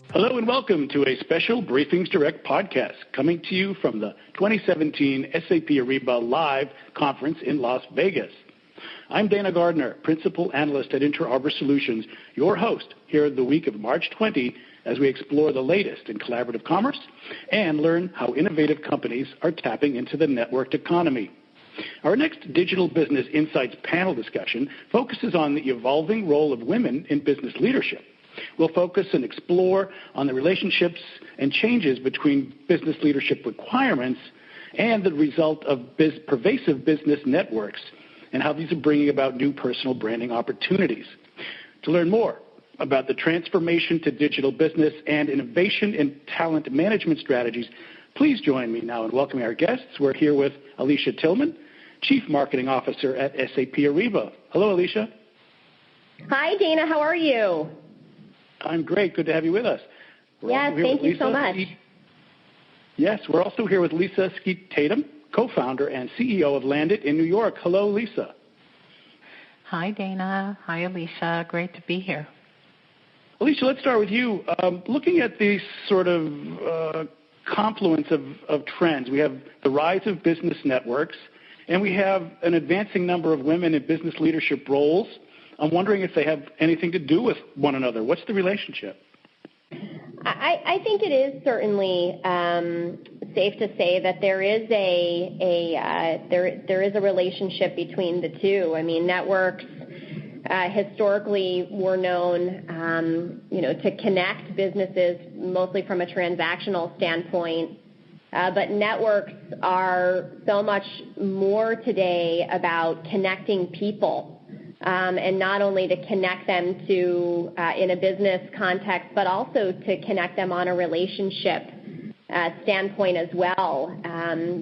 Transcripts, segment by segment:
Hello and welcome to a special BriefingsDirect podcast coming to you from the 2017 SAP Ariba Live Conference in Las Vegas. I'm Dana Gardner, Principal Analyst at Inter Arbor Solutions, your host here the week of March 20 as we explore the latest in collaborative commerce and learn how innovative companies are tapping into the networked economy. Our next Digital Business Insights panel discussion focuses on the evolving role of women in business leadership. We'll focus and explore on the relationships and changes between business leadership requirements and the result of pervasive business networks and how these are bringing about new personal branding opportunities. To learn more about the transformation to digital business and innovation in talent management strategies, please join me now in welcoming our guests. We're here with Alicia Tillman, Chief Marketing Officer at SAP Ariba. Hello, Alicia. Hi, Dana. How are you? I'm great. Good to have you with us. Yes, thank you so much. Yes, we're also here with Lisa Skeet-Tatum, co-founder and CEO of Landit in New York. Hello, Lisa. Hi, Dana. Hi, Alicia. Great to be here. Alicia, let's start with you. Looking at the sort of confluence of trends, we have the rise of business networks, and we have an advancing number of women in business leadership roles. I'm wondering if they have anything to do with one another. What's the relationship? I think it is certainly safe to say that there is a relationship between the two. I mean, networks historically were known, to connect businesses mostly from a transactional standpoint. But networks are so much more today about connecting people. And not only to connect them to in a business context, but also to connect them on a relationship standpoint as well.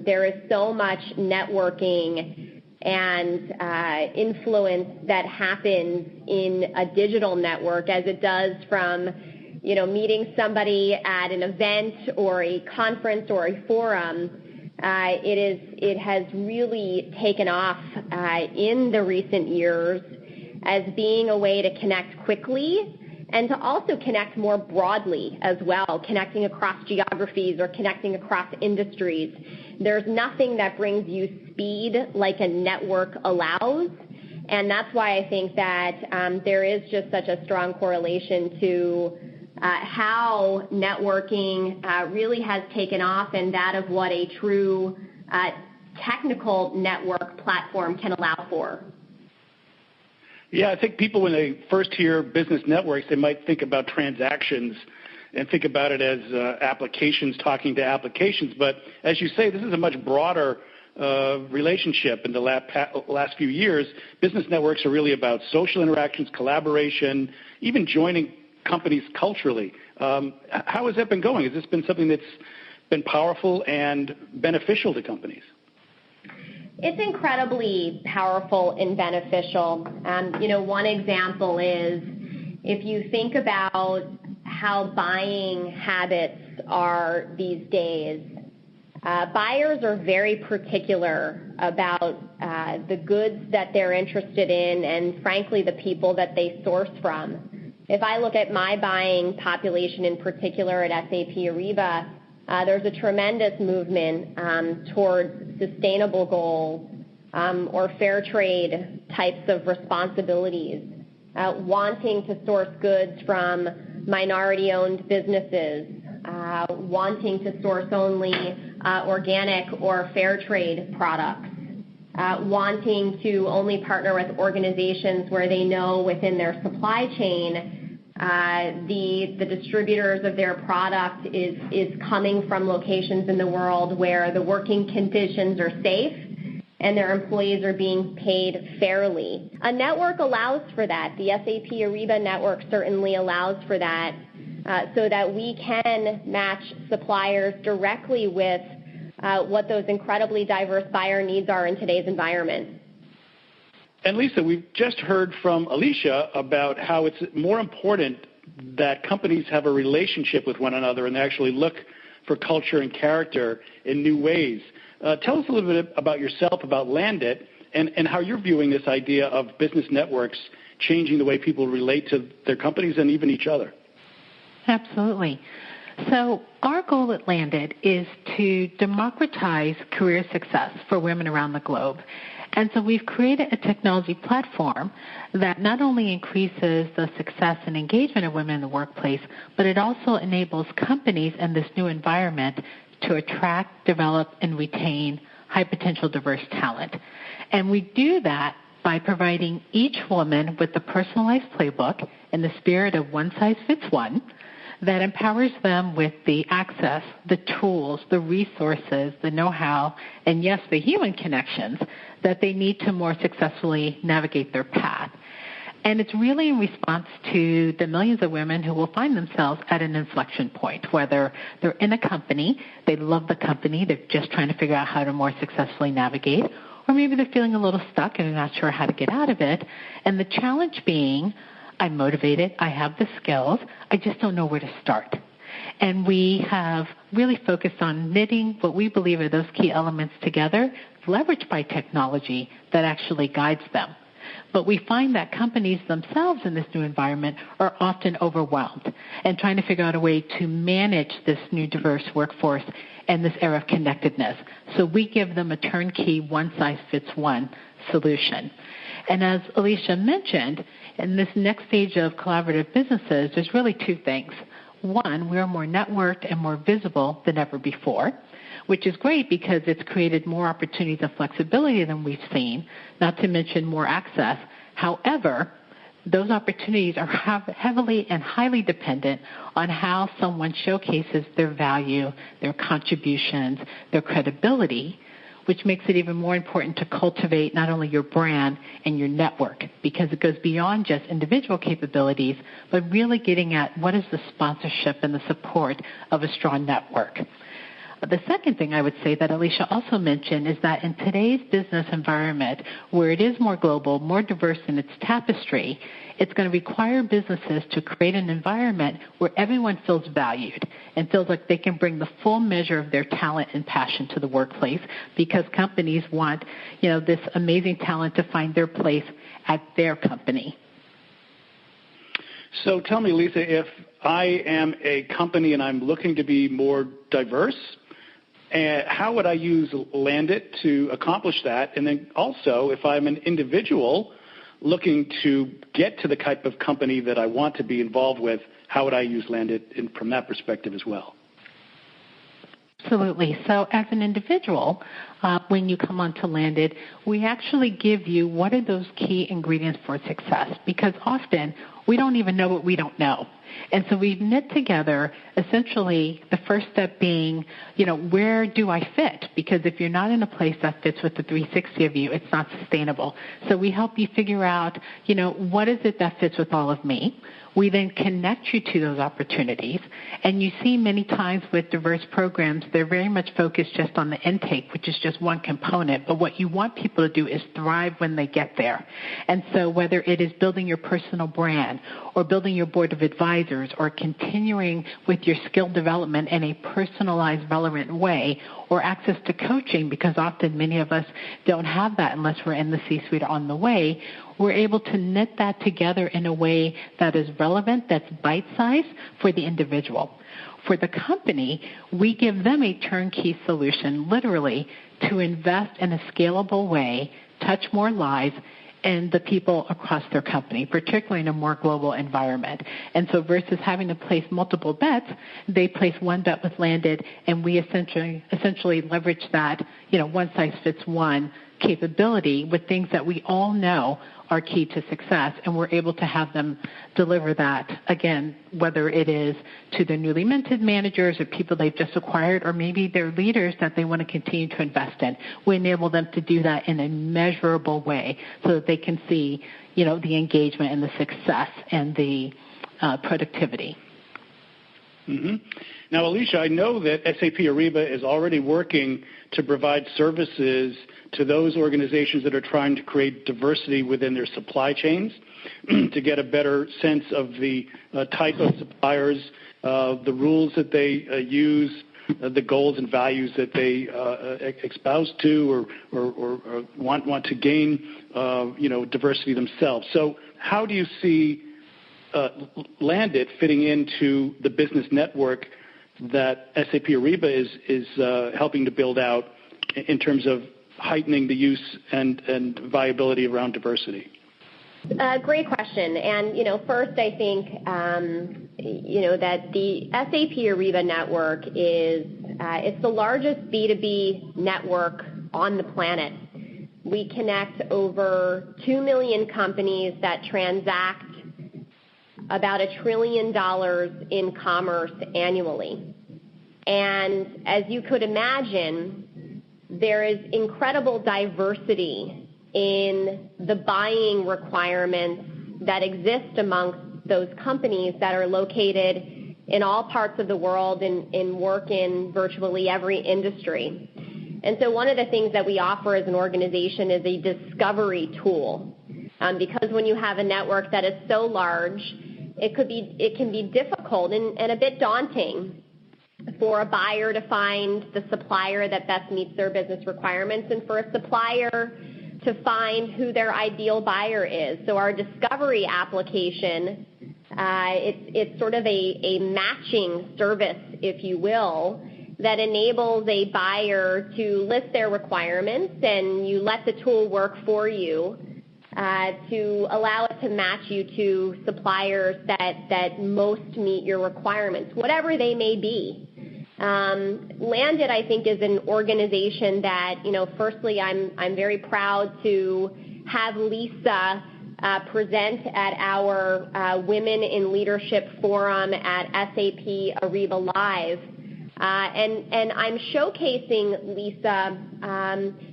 There is so much networking and influence that happens in a digital network as it does from, meeting somebody at an event or a conference or a forum. It has really taken off in the recent years as being a way to connect quickly and to also connect more broadly as well, connecting across geographies or connecting across industries. There's nothing that brings you speed like a network allows, and that's why I think that there is just such a strong correlation to how networking really has taken off and that of what a true technical network platform can allow for. Yeah, I think people, when they first hear business networks, they might think about transactions and think about it as applications talking to applications. But as you say, this is a much broader relationship. In the last few years, business networks are really about social interactions, collaboration, even joining companies culturally. How has that been going? Has this been something that's been powerful and beneficial to companies? It's incredibly powerful and beneficial. One example is if you think about how buying habits are these days, buyers are very particular about the goods that they're interested in and, frankly, the people that they source from. If I look at my buying population in particular at SAP Ariba, there's a tremendous movement towards sustainable goals or fair trade types of responsibilities, wanting to source goods from minority-owned businesses, wanting to source only organic or fair trade products, wanting to only partner with organizations where they know within their supply chain the distributors of their product is coming from locations in the world where the working conditions are safe and their employees are being paid fairly. A network allows for that. The SAP Ariba network certainly allows for that so that we can match suppliers directly with what those incredibly diverse buyer needs are in today's environment. And Lisa, we've just heard from Alicia about how it's more important that companies have a relationship with one another and they actually look for culture and character in new ways. Tell us a little bit about yourself, about Landit, and how you're viewing this idea of business networks changing the way people relate to their companies and even each other. Absolutely. So our goal at Landit is to democratize career success for women around the globe. And so we've created a technology platform that not only increases the success and engagement of women in the workplace, but it also enables companies in this new environment to attract, develop, and retain high-potential diverse talent. And we do that by providing each woman with a personalized playbook in the spirit of one-size-fits-one that empowers them with the access, the tools, the resources, the know-how, and yes, the human connections that they need to more successfully navigate their path. And it's really in response to the millions of women who will find themselves at an inflection point, whether they're in a company, they love the company, they're just trying to figure out how to more successfully navigate, or maybe they're feeling a little stuck and they're not sure how to get out of it. And the challenge being, I'm motivated, I have the skills, I just don't know where to start. And we have really focused on knitting what we believe are those key elements together, leveraged by technology that actually guides them. But we find that companies themselves in this new environment are often overwhelmed and trying to figure out a way to manage this new diverse workforce and this era of connectedness. So we give them a turnkey, one-size-fits-one solution. And as Alicia mentioned, in this next stage of collaborative businesses, there's really two things. One, we're more networked and more visible than ever before, which is great because it's created more opportunities of flexibility than we've seen, not to mention more access. However, those opportunities are heavily and highly dependent on how someone showcases their value, their contributions, their credibility, which makes it even more important to cultivate not only your brand and your network, because it goes beyond just individual capabilities, but really getting at what is the sponsorship and the support of a strong network. The second thing I would say that Alicia also mentioned is that in today's business environment, where it is more global, more diverse in its tapestry, it's going to require businesses to create an environment where everyone feels valued and feels like they can bring the full measure of their talent and passion to the workplace, because companies want, this amazing talent to find their place at their company. So tell me, Lisa, if I am a company and I'm looking to be more diverse, how would I use Landit to accomplish that? And then also, if I'm an individual looking to get to the type of company that I want to be involved with, how would I use Landit from that perspective as well? Absolutely. So as an individual, when you come onto Landit, we actually give you what are those key ingredients for success, because often we don't even know what we don't know. And so we've knit together essentially the first step being, where do I fit? Because if you're not in a place that fits with the 360 of you, it's not sustainable. So we help you figure out, what is it that fits with all of me? We then connect you to those opportunities. And you see many times with diverse programs, they're very much focused just on the intake, which is just one component. But what you want people to do is thrive when they get there. And so whether it is building your personal brand or building your board of advisors or continuing with your skill development in a personalized, relevant way, or access to coaching, because often many of us don't have that unless we're in the C-suite on the way, we're able to knit that together in a way that is relevant, that's bite-sized for the individual. For the company, we give them a turnkey solution, literally, to invest in a scalable way, touch more lives, and the people across their company, particularly in a more global environment. And so versus having to place multiple bets, they place one bet with Landit, and we essentially leverage that, one-size-fits-one capability with things that we all know are key to success, and we're able to have them deliver that, again, whether it is to their newly minted managers or people they've just acquired, or maybe their leaders that they want to continue to invest in. We enable them to do that in a measurable way so that they can see, the engagement and the success and the productivity. Mm-hmm. Now, Alicia, I know that SAP Ariba is already working to provide services to those organizations that are trying to create diversity within their supply chains to get a better sense of the type of suppliers, the rules that they use, the goals and values that they espouse to or want to gain, diversity themselves. So how do you see Landit fitting into the business network that SAP Ariba is helping to build out in terms of heightening the use and viability around diversity? Great question. And, first I think, that the SAP Ariba network it's the largest B2B network on the planet. We connect over 2 million companies that transact about $1 trillion in commerce annually. And as you could imagine, there is incredible diversity in the buying requirements that exist amongst those companies that are located in all parts of the world and work in virtually every industry. And so one of the things that we offer as an organization is a discovery tool. Because when you have a network that is so large, it can be difficult and a bit daunting for a buyer to find the supplier that best meets their business requirements and for a supplier to find who their ideal buyer is. So our discovery application, it's sort of a matching service, if you will, that enables a buyer to list their requirements, and you let the tool work for you to allow it to match you to suppliers that most meet your requirements, whatever they may be. Landit, I think, is an organization that, firstly, I'm very proud to have Lisa present at our Women in Leadership Forum at SAP Ariba Live. And I'm showcasing Lisa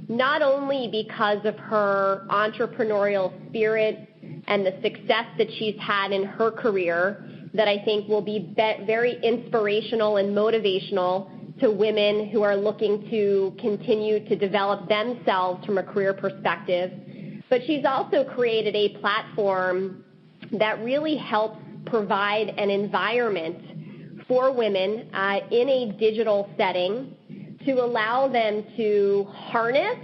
not only because of her entrepreneurial spirit and the success that she's had in her career that I think will be very inspirational and motivational to women who are looking to continue to develop themselves from a career perspective. But she's also created a platform that really helps provide an environment for women in a digital setting to allow them to harness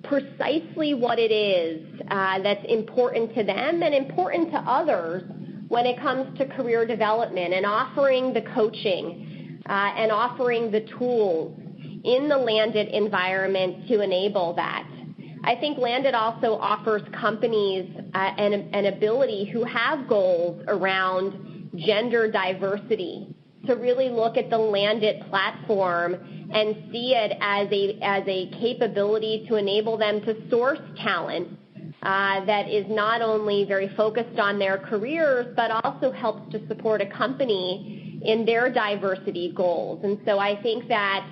precisely what it is that's important to them and important to others when it comes to career development, and offering the coaching and offering the tools in the Landit environment to enable that. I think Landit also offers companies an ability who have goals around gender diversity to really look at the Landit platform and see it as a capability to enable them to source talent that is not only very focused on their careers, but also helps to support a company in their diversity goals. And so I think that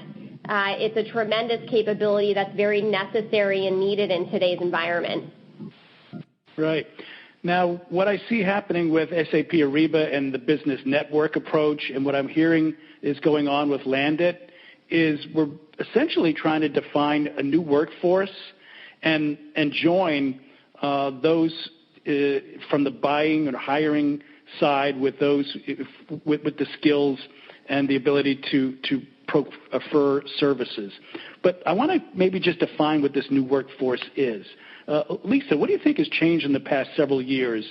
it's a tremendous capability that's very necessary and needed in today's environment. Right. Now, what I see happening with SAP Ariba and the business network approach, and what I'm hearing is going on with Landit, is we're essentially trying to define a new workforce and join those from the buying or hiring side with those with the skills and the ability to prefer services. But I want to maybe just define what this new workforce is. Lisa, what do you think has changed in the past several years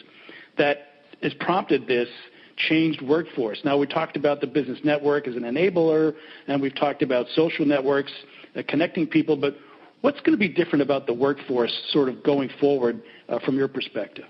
that has prompted this changed workforce? Now, we talked about the business network as an enabler, and we've talked about social networks, connecting people, but what's going to be different about the workforce sort of going forward from your perspective?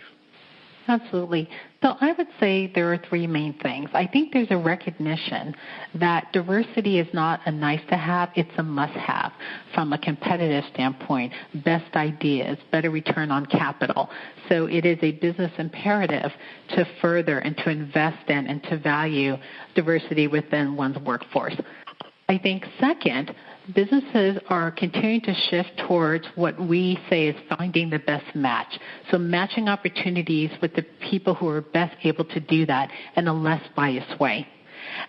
Absolutely. So I would say there are three main things. I think there's a recognition that diversity is not a nice to have, it's a must have from a competitive standpoint, best ideas, better return on capital. So it is a business imperative to further and to invest in and to value diversity within one's workforce. I think second, businesses are continuing to shift towards what we say is finding the best match. So matching opportunities with the people who are best able to do that in a less biased way.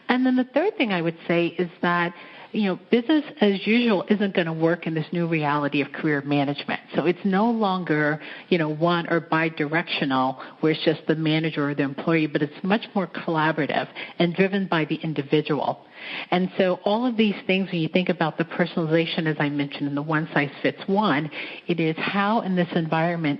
And then the third thing I would say is that business as usual isn't going to work in this new reality of career management. So it's no longer, one or bi-directional where it's just the manager or the employee, but it's much more collaborative and driven by the individual. And so all of these things, when you think about the personalization, as I mentioned, in the one-size-fits-one, it is how in this environment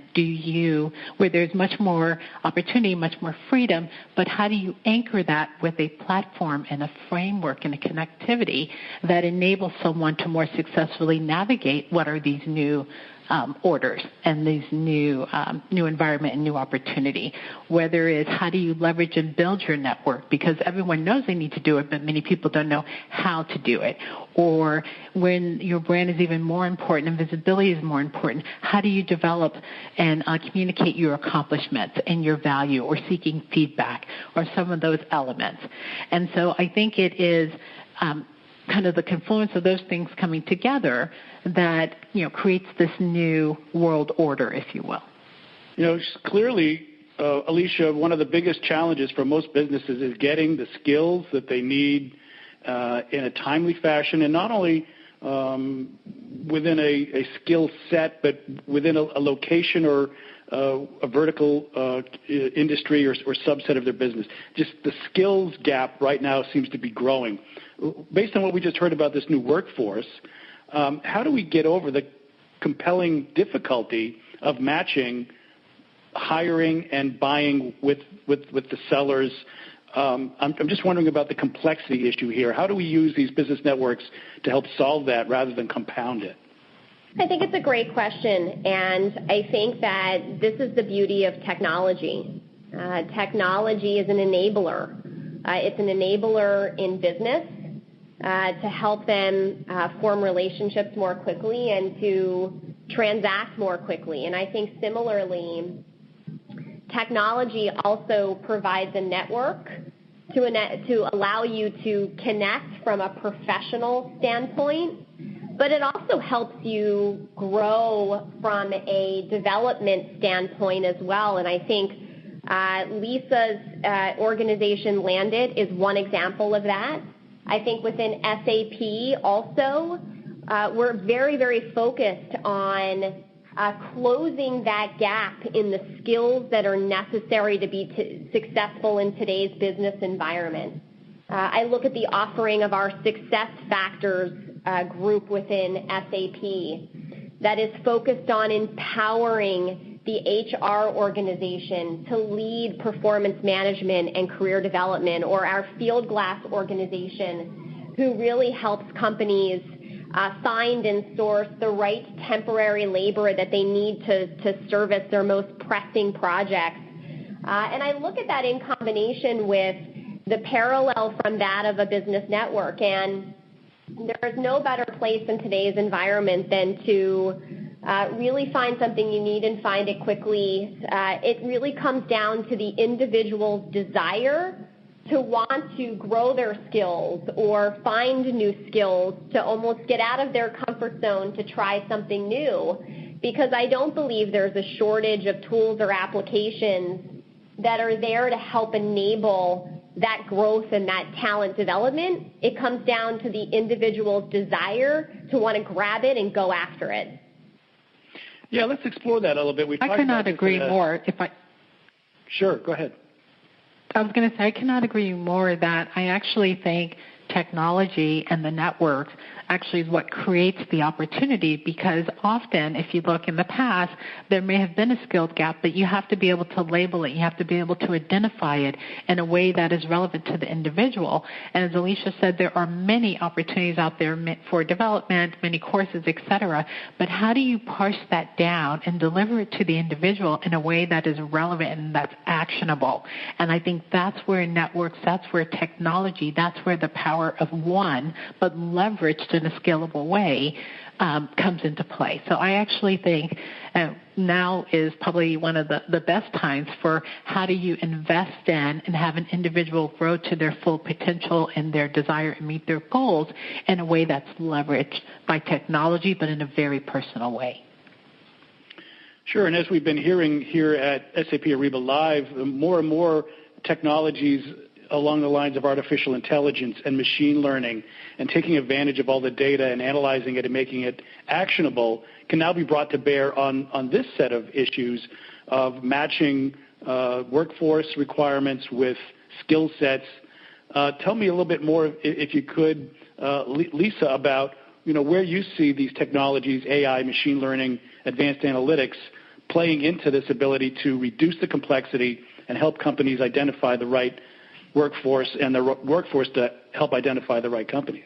where there's much more opportunity, much more freedom, but how do you anchor that with a platform and a framework and a connectivity that enables someone to more successfully navigate what are these new orders and these new environment and new opportunity, whether it's how do you leverage and build your network, because everyone knows they need to do it, but many people don't know how to do it, or when your brand is even more important and visibility is more important, how do you develop and communicate your accomplishments and your value, or seeking feedback, or some of those elements. And so I think it is kind of the confluence of those things coming together that creates this new world order, if you will. Clearly, Alicia, one of the biggest challenges for most businesses is getting the skills that they need in a timely fashion, and not only within a skill set, but within a location or a vertical industry or subset of their business. Just the skills gap right now seems to be growing. Based on what we just heard about this new workforce, how do we get over the compelling difficulty of matching hiring and buying with the sellers? I'm just wondering about the complexity issue here. How do we use these business networks to help solve that rather than compound it? I think it's a great question, and I think that this is the beauty of technology. Technology is an enabler. It's an enabler in business to help them form relationships more quickly and to transact more quickly. And I think similarly, technology also provides a network to allow you to connect from a professional standpoint, but it also helps you grow from a development standpoint as well. And I think Lisa's organization, Landit, is one example of that. I think within SAP also, we're very, very focused on closing that gap in the skills that are necessary to be successful in today's business environment. I look at the offering of our Success Factors group within SAP that is focused on empowering the HR organization to lead performance management and career development, or our Fieldglass organization, who really helps companies find and source the right temporary labor that they need to service their most pressing projects. And I look at that in combination with the parallel from that of a business network. And there is no better place in today's environment than to really find something you need and find it quickly. It really comes down to the individual's desire to want to grow their skills or find new skills, to almost get out of their comfort zone to try something new. Because I don't believe there's a shortage of tools or applications that are there to help enable that growth and that talent development. It comes down to the individual's desire to want to grab it and go after it. Yeah, let's explore that a little bit. I cannot agree more. Sure, go ahead. I was going to say, I cannot agree more that I actually think technology and the networks actually is what creates the opportunity, because often, if you look in the past, there may have been a skilled gap, but you have to be able to label it. You have to be able to identify it in a way that is relevant to the individual. And as Alicia said, there are many opportunities out there for development, many courses, et cetera. But how do you parse that down and deliver it to the individual in a way that is relevant and that's actionable? And I think that's where networks, that's where technology, that's where the power of one, but leveraged in a scalable way, comes into play. So I actually think now is probably one of the best times for how do you invest in and have an individual grow to their full potential and their desire and meet their goals in a way that's leveraged by technology, but in a very personal way. Sure, and as we've been hearing here at SAP Ariba Live, more and more technologies along the lines of artificial intelligence and machine learning and taking advantage of all the data and analyzing it and making it actionable can now be brought to bear on this set of issues of matching workforce requirements with skill sets. Tell me a little bit more, if you could, Lisa, about where you see these technologies, AI, machine learning, advanced analytics, playing into this ability to reduce the complexity and help companies identify the right workforce and the workforce to help identify the right companies.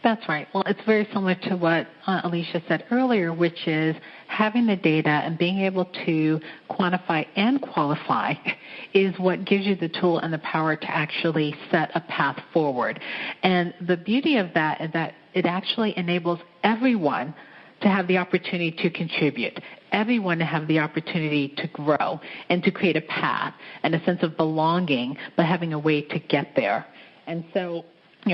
That's right. Well, it's very similar to what Alicia said earlier, which is having the data and being able to quantify and qualify is what gives you the tool and the power to actually set a path forward. And the beauty of that is that it actually enables everyone to have the opportunity to contribute, everyone to have the opportunity to grow and to create a path and a sense of belonging, but having a way to get there. And so,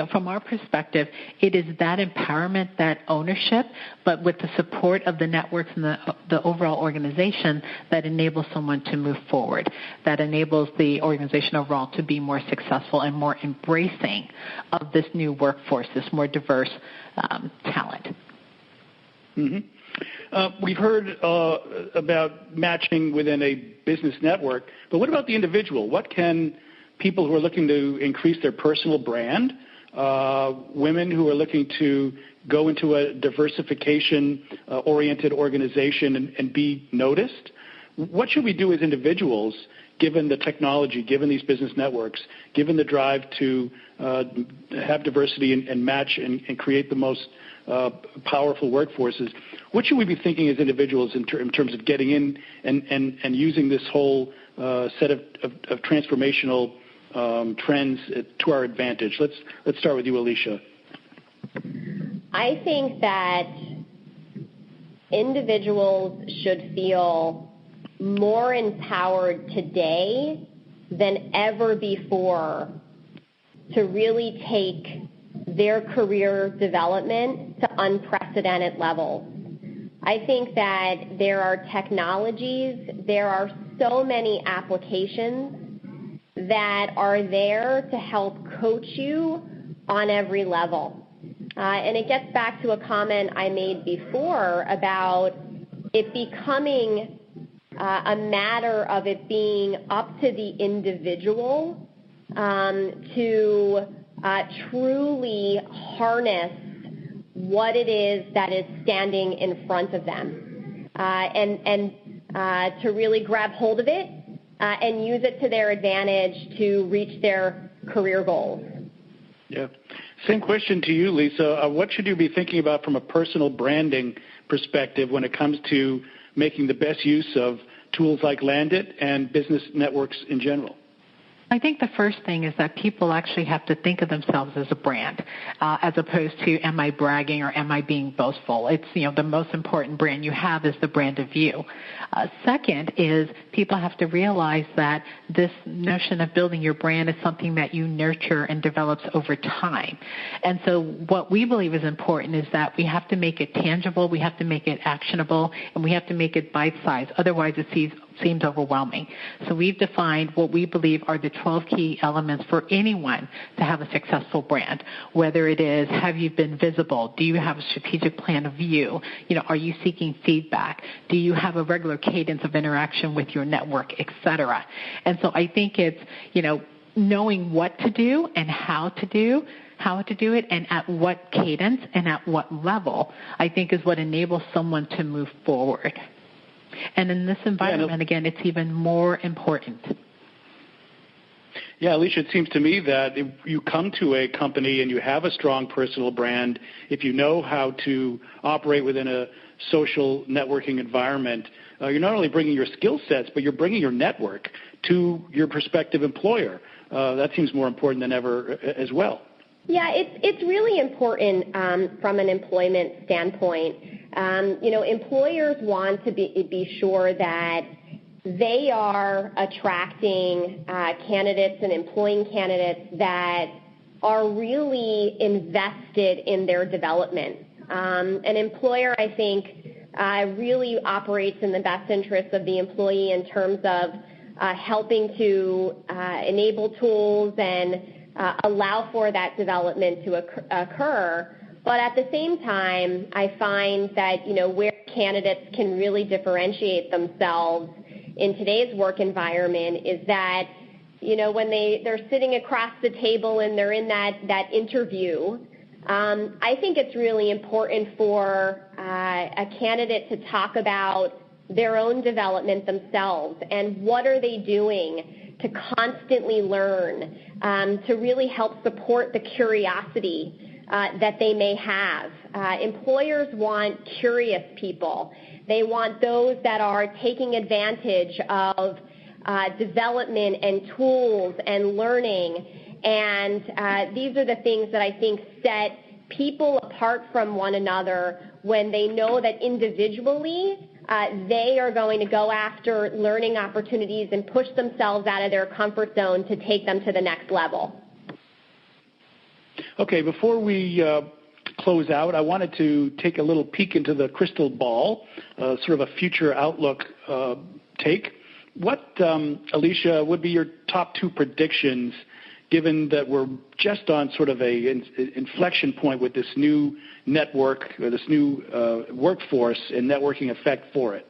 from our perspective, it is that empowerment, that ownership, but with the support of the networks and the overall organization that enables someone to move forward, that enables the organization overall to be more successful and more embracing of this new workforce, this more diverse talent. Mm-hmm. We've heard about matching within a business network, but what about the individual? What can people who are looking to increase their personal brand, women who are looking to go into a diversification-oriented organization and be noticed, what should we do as individuals given the technology, given these business networks, given the drive to have diversity and match and create the most powerful workforces? What should we be thinking as individuals in terms of getting in and using this whole set of transformational trends to our advantage? Let's start with you, Alicia. I think that individuals should feel more empowered today than ever before to really take their career development to unprecedented levels. I think that there are technologies, there are so many applications that are there to help coach you on every level. And it gets back to a comment I made before about it becoming a matter of it being up to the individual to truly harness what it is that is standing in front of them and to really grab hold of it and use it to their advantage to reach their career goals. Yeah. Same question to you, Lisa. What should you be thinking about from a personal branding perspective when it comes to making the best use of tools like Landit and business networks in general? I think the first thing is that people actually have to think of themselves as a brand, as opposed to am I bragging or am I being boastful. It's, the most important brand you have is the brand of you. Second is people have to realize that this notion of building your brand is something that you nurture and develops over time. And so what we believe is important is that we have to make it tangible, we have to make it actionable, and we have to make it bite-sized. Otherwise it seems overwhelming. So we've defined what we believe are the 12 key elements for anyone to have a successful brand, whether it is have you been visible, do you have a strategic plan of view, are you seeking feedback, do you have a regular cadence of interaction with your network, etc. And so I think it's, knowing what to do and how to do it and at what cadence and at what level, I think is what enables someone to move forward. And in this environment, again, it's even more important. Yeah, Alicia, it seems to me that if you come to a company and you have a strong personal brand, if you know how to operate within a social networking environment, you're not only bringing your skill sets, but you're bringing your network to your prospective employer. That seems more important than ever as well. Yeah, it's really important from an employment standpoint. Employers want to be sure that they are attracting candidates and employing candidates that are really invested in their development. An employer, I think, really operates in the best interest of the employee in terms of helping to enable tools and allow for that development to occur. But at the same time, I find that, where candidates can really differentiate themselves in today's work environment is that, when they're sitting across the table and they're in that interview, I think it's really important for a candidate to talk about their own development themselves and what are they doing to constantly learn, to really help support the curiosity that they may have. Employers want curious people. They want those that are taking advantage of development and tools and learning. And these are the things that I think set people apart from one another when they know that individually they are going to go after learning opportunities and push themselves out of their comfort zone to take them to the next level. Okay, before we close out, I wanted to take a little peek into the crystal ball, sort of a future outlook take. What, Alicia, would be your top two predictions, given that we're just on sort of a inflection point with this new network or this new workforce and networking effect for it?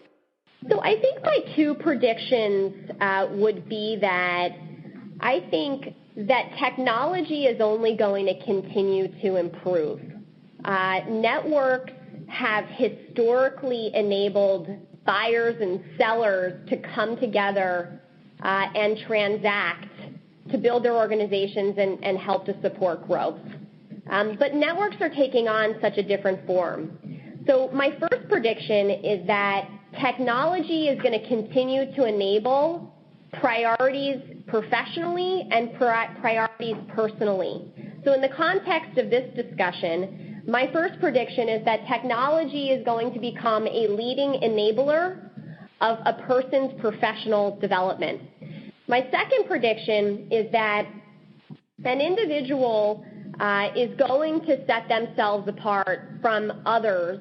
So I think my two predictions would be that I think that technology is only going to continue to improve. Networks have historically enabled buyers and sellers to come together and transact to build their organizations and help to support growth. But networks are taking on such a different form. So my first prediction is that technology is going to continue to enable priorities professionally and priorities personally. So in the context of this discussion, my first prediction is that technology is going to become a leading enabler of a person's professional development. My second prediction is that an individual is going to set themselves apart from others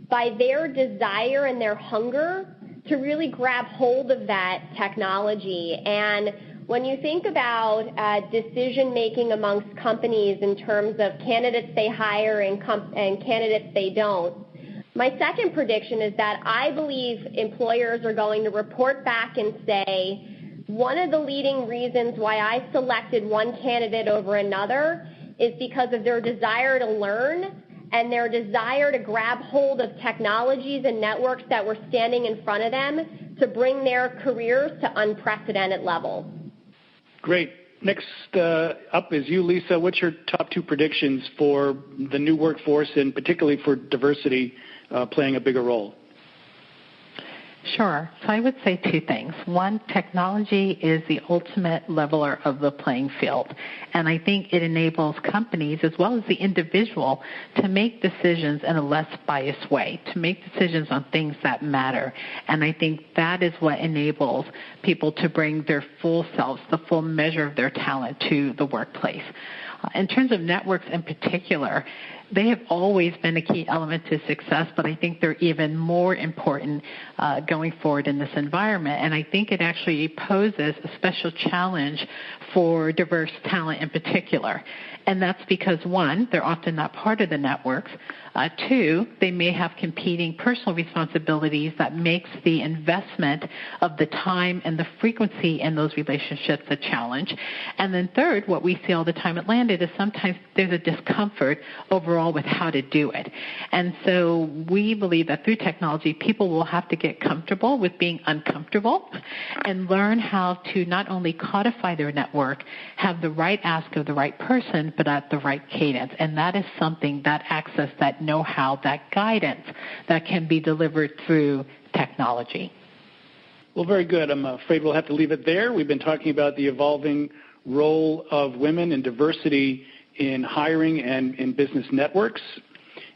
by their desire and their hunger to really grab hold of that technology. And when you think about decision-making amongst companies in terms of candidates they hire and candidates they don't, my second prediction is that I believe employers are going to report back and say, one of the leading reasons why I selected one candidate over another is because of their desire to learn and their desire to grab hold of technologies and networks that were standing in front of them to bring their careers to unprecedented levels. Great. Next up is you, Lisa. What's your top two predictions for the new workforce and particularly for diversity playing a bigger role? Sure. So I would say two things. One, technology is the ultimate leveler of the playing field. And I think it enables companies as well as the individual to make decisions in a less biased way, to make decisions on things that matter. And I think that is what enables people to bring their full selves, the full measure of their talent to the workplace. In terms of networks in particular, they have always been a key element to success, but I think they're even more important going forward in this environment. And I think it actually poses a special challenge for diverse talent in particular. And that's because, one, they're often not part of the networks. Two, they may have competing personal responsibilities that makes the investment of the time and the frequency in those relationships a challenge. And then third, what we see all the time at Landed is sometimes there's a discomfort overall with how to do it. And so we believe that through technology, people will have to get comfortable with being uncomfortable and learn how to not only codify their network, have the right ask of the right person, but at the right cadence. And that is something, that access, that know-how, that guidance that can be delivered through technology. Well, very good. I'm afraid we'll have to leave it there. We've been talking about the evolving role of women and diversity in hiring and in business networks.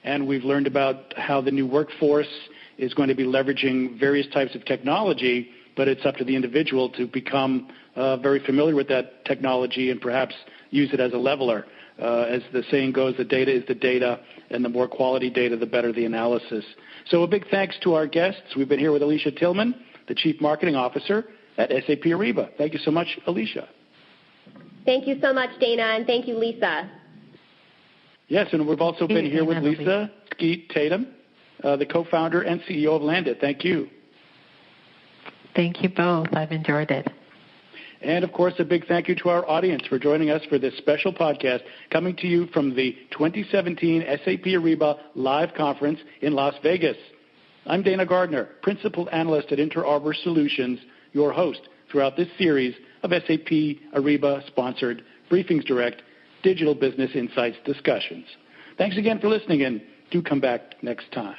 And we've learned about how the new workforce is going to be leveraging various types of technology, but it's up to the individual to become very familiar with that technology and perhaps use it as a leveler. As the saying goes, the data is the data, and the more quality data, the better the analysis. So a big thanks to our guests. We've been here with Alicia Tillman, the Chief Marketing Officer at SAP Ariba. Thank you so much, Alicia. Thank you so much, Dana, and thank you, Lisa. Yes, and we've also been here with Lisa Skeet Tatum, the co-founder and CEO of Landit. Thank you. Thank you both. I've enjoyed it. And, of course, a big thank you to our audience for joining us for this special podcast coming to you from the 2017 SAP Ariba Live Conference in Las Vegas. I'm Dana Gardner, Principal Analyst at Inter Arbor Solutions, your host throughout this series of SAP Ariba-sponsored Briefings Direct Digital Business Insights discussions. Thanks again for listening, and do come back next time.